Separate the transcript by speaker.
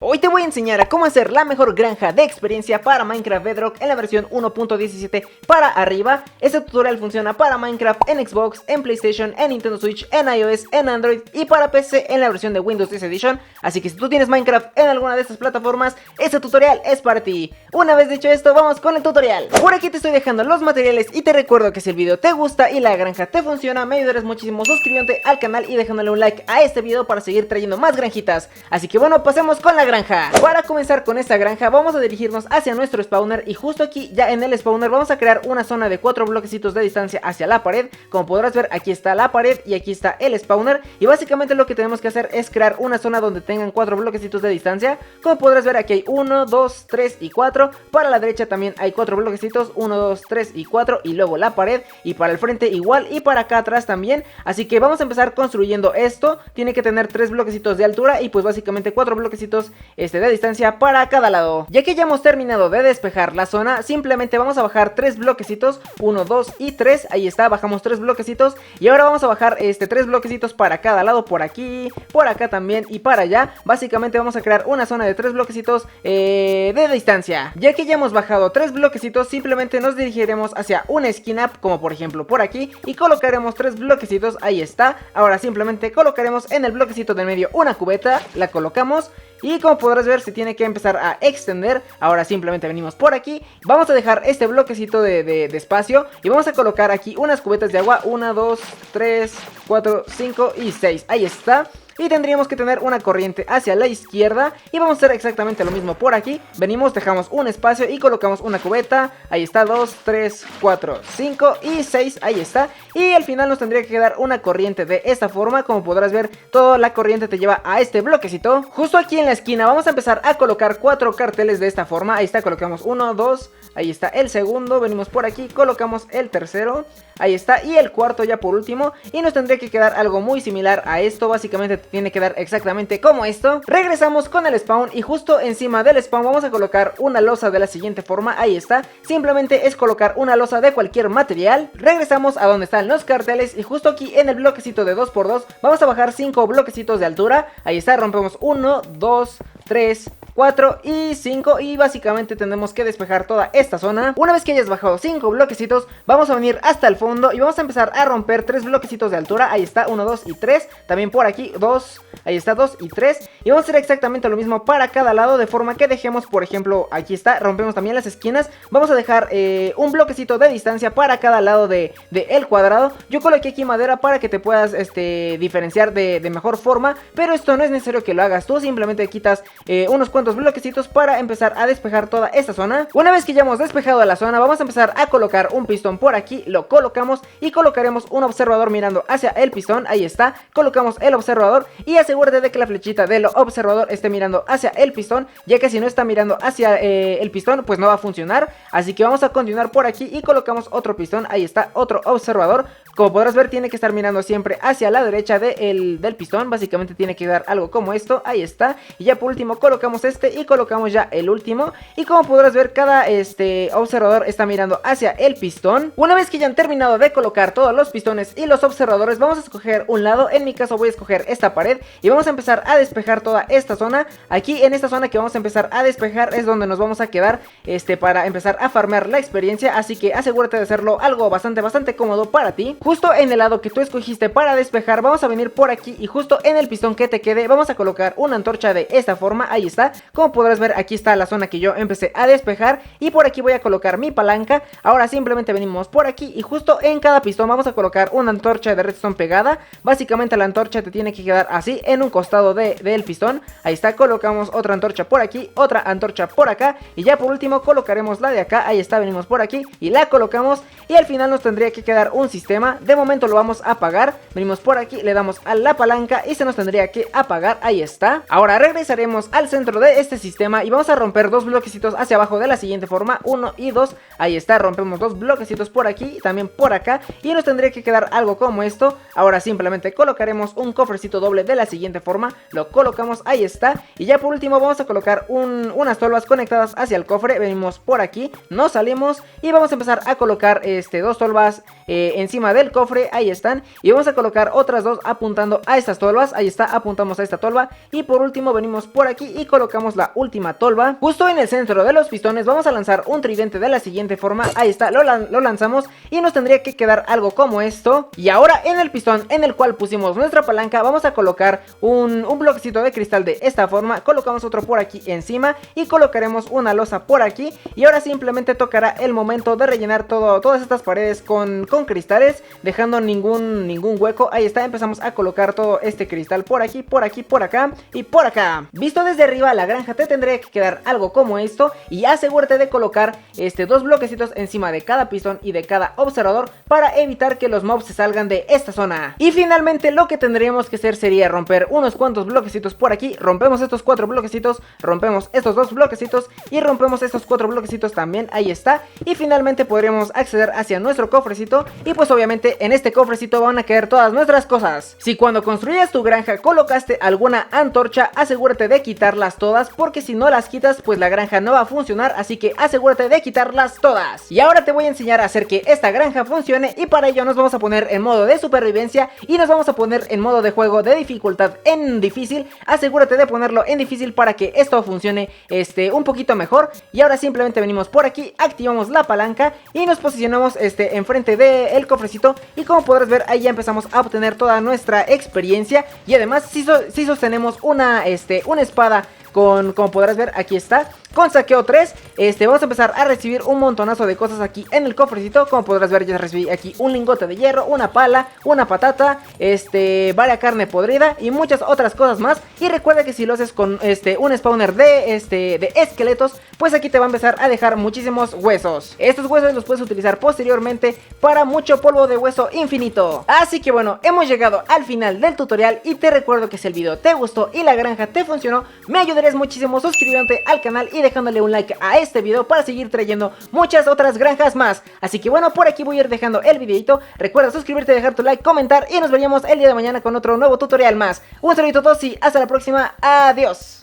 Speaker 1: Hoy te voy a enseñar a cómo hacer la mejor granja de experiencia para Minecraft Bedrock en la versión 1.17 para arriba. Este tutorial funciona para Minecraft en Xbox, en PlayStation, en Nintendo Switch, en iOS, en Android y para PC en la versión de Windows 10 Edition. Así que si tú tienes Minecraft en alguna de estas plataformas, este tutorial es para ti. Una vez dicho esto, vamos con el tutorial. Por aquí te estoy dejando los materiales y te recuerdo que si el video te gusta y la granja te funciona, me ayudarás muchísimo suscribiéndote al canal y dejándole un like a este video para seguir trayendo más granjitas. Así que bueno, pasemos con la granja. Para comenzar con esta granja vamos a dirigirnos hacia nuestro spawner y justo aquí ya en el spawner vamos a crear una zona de 4 bloquecitos de distancia hacia la pared. Como podrás ver, aquí está la pared y aquí está el spawner y básicamente lo que tenemos que hacer es crear una zona donde tengan 4 bloquecitos de distancia. Como podrás ver, aquí hay 1, 2, 3 y 4. Para la derecha también hay 4 bloquecitos, 1, 2, 3 y 4 y luego la pared, y para el frente igual y para acá atrás también. Así que vamos a empezar construyendo esto. Tiene que tener 3 bloquecitos de altura y pues básicamente 4 bloquecitos de distancia para cada lado. Ya que ya hemos terminado de despejar la zona, simplemente vamos a bajar 3 bloquecitos, 1, 2 y 3, ahí está, bajamos 3 bloquecitos y ahora vamos a bajar 3 bloquecitos para cada lado, por aquí, por acá también y para allá. Básicamente vamos a crear una zona de 3 bloquecitos de distancia. Ya que ya hemos bajado 3 bloquecitos, simplemente nos dirigiremos hacia una esquina, como por ejemplo por aquí, y colocaremos 3 bloquecitos, ahí está. Ahora simplemente colocaremos en el bloquecito del medio una cubeta, la colocamos. Y como podrás ver, se tiene que empezar a extender. Ahora simplemente venimos por aquí. Vamos a dejar este bloquecito de espacio y vamos a colocar aquí unas cubetas de agua. 1, 2, 3, 4, 5 y 6. Ahí está. Y tendríamos que tener una corriente hacia la izquierda. Y vamos a hacer exactamente lo mismo por aquí. Venimos, dejamos un espacio y colocamos una cubeta. Ahí está, 2, 3, 4, 5 y 6. Ahí está. Y al final nos tendría que quedar una corriente de esta forma. Como podrás ver, toda la corriente te lleva a este bloquecito. Justo aquí en la esquina vamos a empezar a colocar 4 carteles de esta forma. Ahí está, colocamos 1, 2. Ahí está el segundo. Venimos por aquí, colocamos el tercero. Ahí está, y el cuarto ya por último. Y nos tendría que quedar algo muy similar a esto. Básicamente tiene que dar exactamente como esto. Regresamos con el spawn y justo encima del spawn vamos a colocar una losa de la siguiente forma. Ahí está, simplemente es colocar una losa de cualquier material. Regresamos a donde están los carteles y justo aquí en el bloquecito de 2×2 vamos a bajar 5 bloquecitos de altura. Ahí está, rompemos 1, 2, 3, 4 y 5 y básicamente tendremos que despejar toda esta zona. Una vez que hayas bajado 5 bloquecitos, vamos a venir hasta el fondo y vamos a empezar a romper 3 bloquecitos de altura. Ahí está, 1, 2 y 3. También por aquí 2, ahí está, 2 y 3. Y vamos a hacer exactamente lo mismo para cada lado, de forma que dejemos, por ejemplo, aquí está, rompemos también las esquinas. Vamos a dejar un bloquecito de distancia para cada lado de el cuadrado. Yo coloqué aquí madera para que te puedas diferenciar de mejor forma, pero esto no es necesario que lo hagas tú. Simplemente quitas unos cuantos bloquecitos para empezar a despejar toda esta zona. Una vez que ya hemos despejado la zona, vamos a empezar a colocar un pistón por aquí. Lo colocamos y colocaremos un observador mirando hacia el pistón. Ahí está, colocamos el observador y asegúrate de que la flechita del observador esté mirando hacia el pistón, ya que si no está mirando hacia el pistón pues no va a funcionar. Así que vamos a continuar por aquí y colocamos otro pistón. Ahí está, otro observador. Como podrás ver, tiene que estar mirando siempre hacia la derecha del pistón. Básicamente tiene que dar algo como esto. Ahí está. Y ya por último colocamos y colocamos ya el último. Y como podrás ver, cada observador está mirando hacia el pistón. Una vez que ya han terminado de colocar todos los pistones y los observadores, vamos a escoger un lado. En mi caso voy a escoger esta pared y vamos a empezar a despejar toda esta zona. Aquí en esta zona que vamos a empezar a despejar es donde nos vamos a quedar para empezar a farmear la experiencia. Así que asegúrate de hacerlo algo bastante cómodo para ti. Justo en el lado que tú escogiste para despejar vamos a venir por aquí y justo en el pistón que te quede vamos a colocar una antorcha de esta forma. Ahí está, como podrás ver, aquí está la zona que yo empecé a despejar y por aquí voy a colocar mi palanca. Ahora simplemente venimos por aquí y justo en cada pistón vamos a colocar una antorcha de redstone pegada. Básicamente la antorcha te tiene que quedar así en un costado del pistón. Ahí está, colocamos otra antorcha por aquí, otra antorcha por acá y ya por último colocaremos la de acá. Ahí está, venimos por aquí y la colocamos y al final nos tendría que quedar un sistema. De momento lo vamos a apagar. Venimos por aquí, le damos a la palanca y se nos tendría que apagar. Ahí está. Ahora regresaremos al centro de este sistema y vamos a romper 2 bloquecitos hacia abajo de la siguiente forma, 1 y 2. Ahí está, rompemos 2 bloquecitos por aquí y también por acá y nos tendría que quedar algo como esto. Ahora simplemente colocaremos un cofrecito doble de la siguiente forma, lo colocamos, ahí está. Y ya por último vamos a colocar unas tolvas conectadas hacia el cofre. Venimos por aquí, nos salimos y vamos a empezar a colocar 2 tolvas encima de del cofre, ahí están. Y vamos a colocar otras dos apuntando a estas tolvas, ahí está, apuntamos a esta tolva. Y por último venimos por aquí y colocamos la última tolva. Justo en el centro de los pistones vamos a lanzar un tridente de la siguiente forma, ahí está, lo lanzamos y nos tendría que quedar algo como esto. Y ahora en el pistón en el cual pusimos nuestra palanca vamos a colocar un bloquecito de cristal de esta forma, colocamos otro por aquí encima y colocaremos una losa por aquí. Y ahora simplemente tocará el momento de rellenar todas estas paredes con cristales, dejando ningún hueco. Ahí está, empezamos a colocar todo este cristal por aquí, por aquí, por acá y por acá. Visto desde arriba, la granja te tendría que quedar algo como esto. Y asegúrate de colocar dos bloquecitos encima de cada pistón y de cada observador para evitar que los mobs se salgan de esta zona. Y finalmente lo que tendríamos que hacer sería romper unos cuantos bloquecitos por aquí. Rompemos estos 4 bloquecitos, rompemos estos 2 bloquecitos y rompemos estos 4 bloquecitos también, ahí está. Y finalmente podríamos acceder hacia nuestro cofrecito y pues obviamente en este cofrecito van a caer todas nuestras cosas. Si cuando construyas tu granja colocaste alguna antorcha, asegúrate de quitarlas todas, porque si no las quitas pues la granja no va a funcionar, así que asegúrate de quitarlas todas. Y ahora te voy a enseñar a hacer que esta granja funcione y para ello nos vamos a poner en modo de supervivencia y nos vamos a poner en modo de juego de dificultad en difícil. Asegúrate de ponerlo en difícil para que esto funcione un poquito mejor. Y ahora simplemente venimos por aquí, activamos la palanca y nos posicionamos enfrente del cofrecito y como podrás ver ahí ya empezamos a obtener toda nuestra experiencia. Y además si sostenemos una espada como podrás ver aquí está, con saqueo 3, vamos a empezar a recibir un montonazo de cosas aquí en el cofrecito. Como podrás ver ya recibí aquí un lingote de hierro, una pala, una patata, varia carne podrida y muchas otras cosas más. Y recuerda que si lo haces con un spawner de esqueletos, pues aquí te va a empezar a dejar muchísimos huesos. Estos huesos los puedes utilizar posteriormente para mucho polvo de hueso infinito. Así que bueno, hemos llegado al final del tutorial y te recuerdo que si el video te gustó y la granja te funcionó, me ayudarías muchísimo suscribiéndote al canal y dejándole un like a este video para seguir trayendo muchas otras granjas más. Así que bueno, por aquí voy a ir dejando el videito. Recuerda suscribirte, dejar tu like, comentar y nos veríamos el día de mañana con otro nuevo tutorial más. Un saludito a todos y hasta la próxima. Adiós.